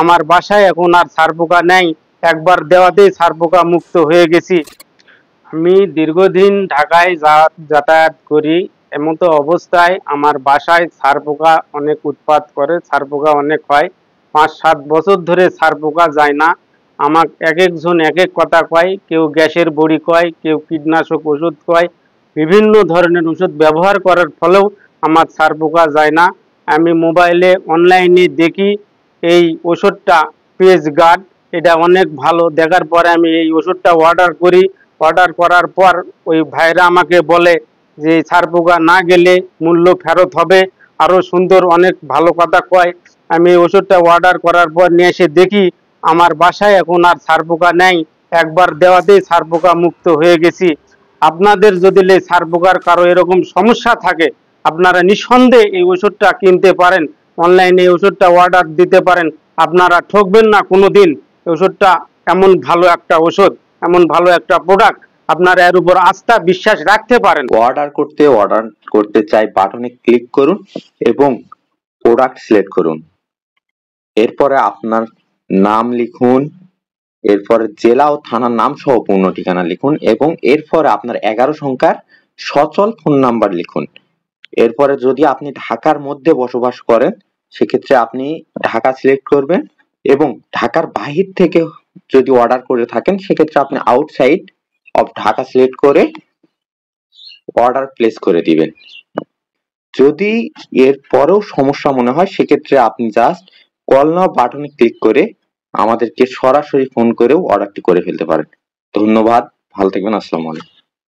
আমার বাসায় এখন আর ছারপোকা নেই, একবার দেওয়াতেই ছারপোকা মুক্ত হয়ে গেছি। আমি দীর্ঘদিন ঢাকায় যাতায়াত করি, এমতো অবস্থায় আমার বাসায় ছারপোকা অনেক উৎপাত করে, ছারপোকা অনেক হয়। 5-7 বছর ধরে ছারপোকা যায় না। আমার এক একজন এক এক কথা কয়, কেউ গ্যাসের বড়ি কয়, কেউ কীটনাশক ওষুধ কয়, বিভিন্ন ধরনের ওষুধ ব্যবহার করার ফলেও আমার ছারপোকা যায় না। আমি মোবাইলে অনলাইনে দেখি এই ওষুধটা পেজ গার্ড, এটা অনেক ভালো। দেখার পরে আমি এই ওষুধটা অর্ডার করি। অর্ডার করার পর ওই ভাইরা আমাকে বলে যে ছারপোকা না গেলে মূল্য ফেরত হবে, আরও সুন্দর অনেক ভালো কথা কয়। আমি ওষুধটা অর্ডার করার পর নিয়ে এসে দেখি আমার বাসায় এখন আর ছারপোকা নেই, একবার দেওয়াতেই ছারপোকা মুক্ত হয়ে গেছি। আপনাদের যদি ছারপোকার কারো এরকম সমস্যা থাকে, আপনারা নিঃসন্দেহে এই ওষুধটা কিনতে পারেন, অনলাইনে এই ওষুধটা অর্ডার দিতে পারেন। আপনারা ঠকবেন না কোনো দিন। ওষুধটা এমন ভালো একটা ওষুধ, এমন ভালো একটা প্রোডাক্ট, আপনারা এর উপর আস্থা বিশ্বাস রাখতে পারেন। অর্ডার করতে চাই বাটনে ক্লিক করুন এবং প্রোডাক্ট সিলেক্ট করুন। এরপরে আপনার নাম লিখুন, এরপরে জেলা ও থানার নাম সহ পূর্ণ ঠিকানা লিখুন এবং এরপরে আপনার 11 সংখ্যার সচল ফোন নাম্বার লিখুন। এরপরে যদি আপনি ঢাকার মধ্যে বসবাস করেন সেক্ষেত্রে আপনি ঢাকা সিলেক্ট করবেন এবং ঢাকার বাহির থেকে যদি অর্ডার করে থাকেন সেক্ষেত্রে আপনি আউটসাইড অফ ঢাকা সিলেক্ট করে অর্ডার প্লেস করে দিবেন। যদি এর পরেও সমস্যা মনে হয় সেক্ষেত্রে আপনি জাস্ট কল নাও বাটনে ক্লিক করে আমাদেরকে সরাসরি ফোন করেও অর্ডারটি করে ফেলতে পারেন। ধন্যবাদ, ভালো থাকবেন, আসসালামু আলাইকুম।